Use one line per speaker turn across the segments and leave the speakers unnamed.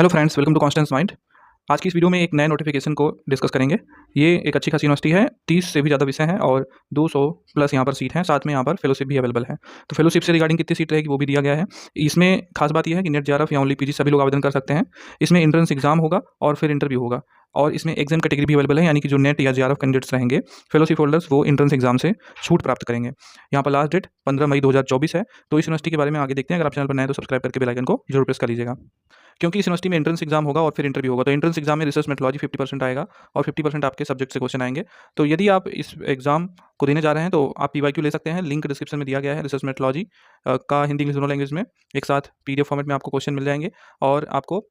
Hello friends, welcome to Constance Mind. आज की इस वीडियो में एक नए नोटिफिकेशन को डिस्कस करेंगे। ये एक अच्छी खासी यूनिवर्सिटी है, 30 से भी ज़्यादा विषय हैं और 200 प्लस यहाँ पर सीट हैं। साथ में यहाँ पर फेलोशिप भी अवेलेबल है। तो फेलोशिप से रिगार्डिंग कितनी सीट रहेगी वो भी दिया गया है। इसमें खास बात यह है कि नेट जेआरएफ या ओनली पीजी सभी लोग आवेदन कर सकते हैं। इसमें एंट्रेंस एग्जाम होगा और फिर इंटरव्यू होगा, और इसमें एग्जाम कैटेगरी भी अवेलेबल है, यानी कि जो नेट या जेआरएफ कैंडिडेट्स रहेंगे फेलोशिप होल्डर्स वो एंट्रेंस एग्जाम से छूट प्राप्त करेंगे। यहाँ पर लास्ट डेट 15 मई 2024 है। तो इस यूनिवर्सिटी के बारे में आगे देखते हैं। अगर आप चैनल पर नए तो सब्सक्राइब करके बेल आइकन को जरूर प्रेस कर लीजिएगा, क्योंकि इस यूनिवर्सिटी में एंट्रेंस एग्जाम होगा और फिर इंटरव्यू होगा। तो एंट्रेंस एग्जाम में रिसर्च मेथोलॉजी 50% आएगा और 50% आपके सब्जेक्ट से क्वेश्चन आएंगे। तो यदि आप इस एग्जाम को देने जा रहे हैं तो आप पीवाईक्यू ले सकते हैं। लिंक डिस्क्रिप्शन में दिया गया है। रिसर्च मेथोलॉजी का हिंदी इंग्लिश दोनों लैंग्वेज में एक साथ पीडीएफ फॉर्मेट में आपको क्वेश्चन मिल जाएंगे, और आपको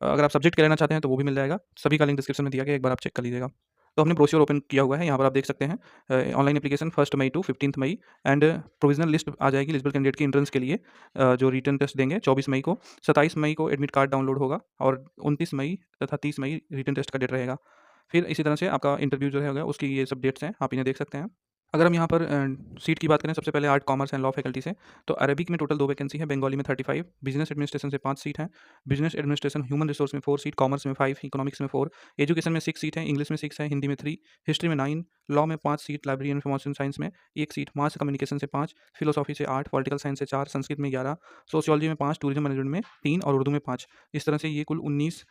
अगर आप सब्जेक्ट के लेना चाहते हैं तो वो भी मिल जाएगा। सभी का लिंक डिस्क्रिप्शन में दिया गया है, एक बार आप चेक कर लीजिएगा। तो हमने ब्रोशर ओपन किया हुआ है, यहाँ पर आप देख सकते हैं ऑनलाइन एप्लीकेशन 1 मई टू 15 मई एंड प्रोविजनल लिस्ट आ जाएगी एलिजिबल कैंडिडेट की एंट्रेंस के लिए, जो रिटन टेस्ट देंगे 24 मई को। 27 मई को एडमिट कार्ड डाउनलोड होगा और 29 मई तथा 30 मई रिटन टेस्ट का डेट रहेगा। फिर इसी तरह से आपका इंटरव्यू जो है होगा, उसकी ये सब डेट्स हैं, आप इन्हें देख सकते हैं। अगर हम यहाँ पर सीट की बात करें, सबसे पहले art commerce and law faculty से, तो अरबिक में टोटल 2 वैकेंसी है, बंगाली में 35, बिजनेस एडमिनिस्ट्रेशन से 5 सीट हैं, बिजनेस एडमिनिस्ट्रेशन ह्यूमन रिसोर्स में 4 सीट, कॉमर्स में 5, इकोनॉमिक्स में 4, एजुकेशन में 6 सीट है, इंग्लिश में 6 है, हिंदी में 3, हिस्ट्री में 9, लॉ में 5 seat, library and information science में 1 सीट, मास कम्युनिकेशन से 5, फिलोसॉफी से 8, पॉलिटिकल साइंस से 4, संस्कृत में 11, सोशियोलॉजी में 5, टूरिज्म मैनेजमेंट में 3 और उर्दू में 5। इस तरह से ये कुल 19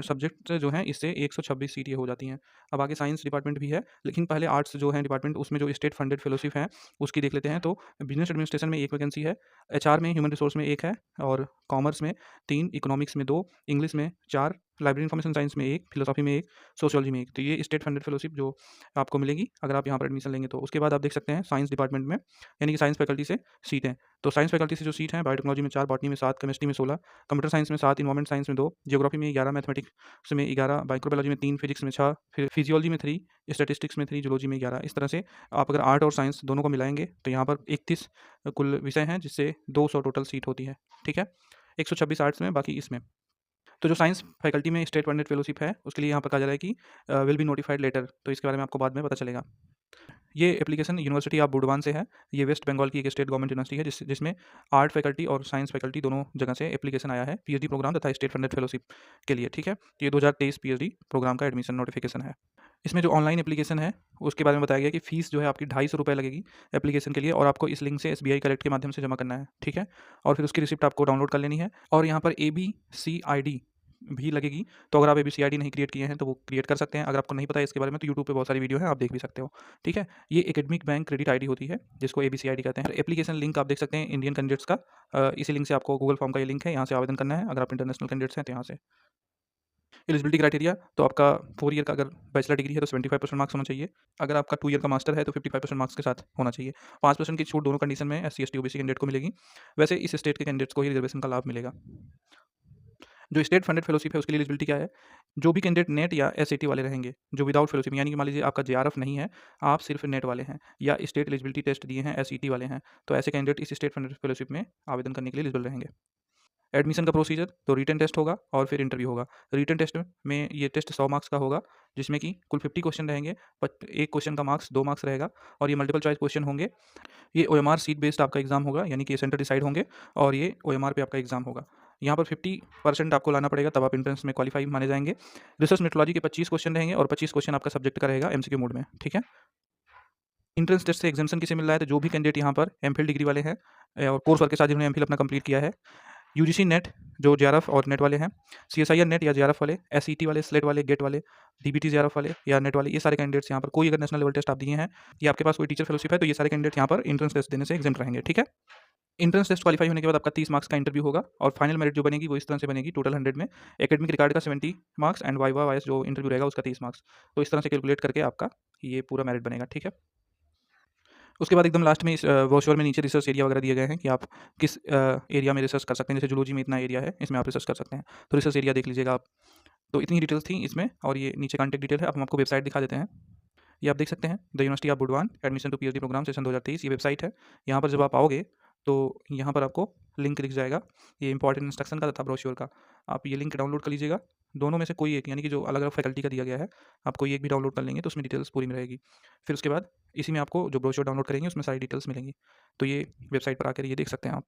सब्जेक्ट जो हैं, इससे 126 सीटें हो जाती हैं। अब आगे साइंस डिपार्टमेंट भी है, लेकिन पहले आर्ट्स जो है डिपार्टमेंट, उसमें जो स्टेट फंडेड फेलोशिप है उसकी देख लेते हैं। तो बिजनेस एडमिनिस्ट्रेशन में 1 वैकेंसी है, एचआर में ह्यूमन रिसोर्स में 1 है, और कॉमर्स में 3, इकोनॉमिक्स में 2, इंग्लिश में 4, लाइब्रेरी इन्फॉर्मेशन साइंस में 1, फिलोसॉफी में 1, सोशियोलॉजी में 1। तो ये स्टेट फंडेड फेलोशिप जो आपको मिलेगी अगर आप यहाँ पर एडमिशन लेंगे। तो उसके बाद आप देख सकते हैं साइंस डिपार्टमेंट में, यानी कि साइंस फैकल्टी से सीटें। तो साइंस फैकल्टी से जो सीट है, बायोटेक्नोलॉजी में 4, बॉटनी में 7, केमिस्ट्री में 16, कंप्यूटर साइंस में 7, इन्वायरमेंट साइंस में 2, जियोग्राफी में 11, मैथमेटिक्स में 11, माइक्रोबायोलॉजी में 3, फिजिक्स में 6, फिर फिजियोलॉजी में 3, स्टैटिस्टिक्स में 3, जूलॉजी में 11। इस तरह से आप अगर आर्ट और साइंस दोनों को मिलाएंगे तो यहाँ पर 31 कुल विषय हैं, जिससे 200 टोटल सीट होती है। ठीक है, 126 आर्ट्स में, बाकी इसमें। तो जो साइंस फैकल्टी में स्टेट फंडेड फेलोशिप है, उसके लिए यहाँ पर कहा जा रहा है कि विल बी नोटिफाइड लेटर। तो इसके बारे में आपको बाद में पता चलेगा। ये एप्लीकेशन यूनिवर्सिटी ऑफ बुडवान से है। ये वेस्ट बंगाल की एक स्टेट गवर्नमेंट यूनिवर्सिटी है, जिसमें आर्ट फैकल्टी और साइंस फैकल्टी दोनों जगह से एप्लीकेशन आया है पीएचडी प्रोग्राम तथा स्टेट फंडेड फेलोशिप के लिए। ठीक है, तो ये 2023 पीएचडी प्रोग्राम का एडमिशन नोटिफिकेशन है। इसमें जो ऑनलाइन एप्लीकेशन है उसके बारे में बताया गया कि फ़ीस जो है आपकी 250 रुपये लगेगी एप्लीकेशन के लिए, और आपको इस लिंक से एसबीआई कलेक्ट के माध्यम से जमा करना है। ठीक है, और फिर उसकी रिसिप्ट आपको डाउनलोड कर लेनी है, और यहाँ पर ABCID भी लगेगी। तो अगर आप ABCID नहीं क्रिएट किए हैं तो वो क्रिएट कर सकते हैं। अगर आपको नहीं पता है इसके बारे में तो यूट्यूब पे बहुत सारी वीडियो है, आप देख भी सकते हो। ठीक है, ये एकेडमिक बैंक क्रेडिट आईडी होती है, जिसको ABCID कहते हैं। एप्लीकेशन लिंक आप देख सकते हैं इंडियन कैंडिडेट्स का, इसी लिंक से आपको गूगल फॉर्म का ये लिंक है, यहाँ से आवेदन करना है। अगर आप इंटरनेशनल कैंडिडेट्स हैं तो यहाँ से। एलिजिबिलिटी क्राइटेरिया, तो आपका 4 ईयर का अगर बैचलर डिग्री है तो 75% मार्क्स होना चाहिए। अगर आपका 2 ईयर का मास्टर है तो 55% मार्क्स के साथ होना चाहिए। 5% की छूट दोनों कंडीशन में SC ST OBC कैंडिडेट को मिलेगी। वैसे इस स्टेट के कैंडिडेट्स को ही रिजर्वेशन का लाभ मिलेगा। जो स्टेट फंडेड फेलोशिप है उसके लिए एलिजिबिलिटी क्या है? जो भी कैंडिडेट नेट या SAT वाले रहेंगे, जो विदाउट फेलोशिप, यानी कि मान लीजिए आपका JRF नहीं है, आप सिर्फ नेट वाले हैं या स्टेट एलिजिबिलिटी टेस्ट दिए हैं, SET वाले हैं, तो ऐसे कैंडिडेट इस स्टेट फंडेड फेलोशिप में आवेदन करने के लिए एलिजिबल रहेंगे। एडमिशन का प्रोसीजर, तो रिटन टेस्ट होगा और फिर इंटरव्यू होगा। रिटन टेस्ट में ये टेस्ट 100 मार्क्स का होगा, जिसमें कि कुल 50 क्वेश्चन रहेंगे। एक क्वेश्चन का मार्क्स 2 मार्क्स रहेगा, और ये मल्टीपल चॉइस क्वेश्चन होंगे। ये OMR सीट बेस्ड आपका एग्जाम होगा, यानी कि सेंटर डिसाइड होंगे, और ये OMR पे आपका एग्जाम होगा। यहाँ पर 50% आपको लाना पड़ेगा, तब आप एंट्रेंस में क्वालिफाई माने जाएंगे। रिसर्च मेथोलॉजी के 25 क्वेश्चन रहेंगे, और 25 क्वेश्चन आपका सब्जेक्ट का रहेगा MCQ मोड में। ठीक है, एंट्रेंस टेस्ट से एग्जामेशन किसे मिल रहा है? तो जो भी कैंडिडेट यहाँ पर MPhil डिग्री वाले हैं और कोर्स वर्क के साथ जिन्होंने MPhil अपना कंप्लीट किया है, UGC नेट जो JRF और नेट वाले हैं, CSIR नेट या JRF वाले, SET वाले, स्लेट वाले, गेट वाले, DBT JRF वाले या नेट वाले, ये सारे कैंडिडेट्स यहाँ पर, कोई अगर नेशनल लेवल टेस्ट आप दिए हैं या आपके पास कोई टीचर फेलोशिप है, तो ये सारे कैंडिडेट यहाँ पर एंट्रेंस टेस्ट देने से एग्जाम रहेंगे। ठीक है, एंट्रेंस टेस्ट क्वालिफाई होने के बाद आपका 30 मार्क्स का इंटरव्यू होगा, और फाइनल मेरिट जो बनेगी वो इस तरह से बनेगी, टोटल 100 में एकेडमिक रिकॉर्ड का 70 मार्क्स एंड वाइवा वाइस जो इंटरव्यू रहेगा उसका 30 मार्क्स। तो इस तरह से कैलकुलेट करके आपका ये पूरा मेरिट बनेगा। ठीक है, उसके बाद एकदम लास्ट में इस ब्रोशर में नीचे रिसर्च एरिया वगैरह दिए गए हैं कि आप किस एरिया में रिसर्च कर सकते हैं। जैसे जूलॉजी में इतना एरिया है, इसमें आप रिसर्च कर सकते हैं, तो रिसर्च एरिया देख लीजिएगा आप। तो इतनी डिटेल्स थी इसमें, और ये नीचे कॉन्टैक्ट डिटेल है। अब हम आपको वेबसाइट दिखा देते हैं। ये आप देख सकते हैं, the university of Burdwan admission to PhD programme session 2023, ये वेबसाइट है। यहाँ पर जब आप आओगे तो यहाँ पर आपको लिंक दिख जाएगा, ये इंपॉर्टेंट इंस्ट्रक्शन का तथा ब्रोशर का। आप ये लिंक डाउनलोड कर लीजिएगा, दोनों में से कोई एक, यानी कि जो अलग अलग फैकल्टी का दिया गया है, आप कोई एक भी डाउनलोड कर लेंगे तो उसमें डिटेल्स पूरी मिल रहेगी। फिर उसके बाद इसी में आपको जो ब्रोशर डाउनलोड करेंगे उसमें सारी डिटेल्स मिलेंगी। तो ये वेबसाइट पर आकर ये देख सकते हैं आप।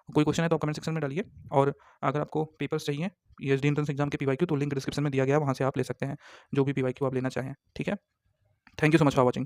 कोई क्वेश्चन है तो कमेंट सेक्शन में डालिए, और अगर आपको पेपर्स चाहिए ईएसडी एंट्रेंस एग्जाम के पीवाईक्यू, तो लिंक डिस्क्रिप्शन में दिया गया है, वहाँ से आप ले सकते हैं जो भी पीवाईक्यू आप लेना चाहें। ठीक है, thank you so much for watching.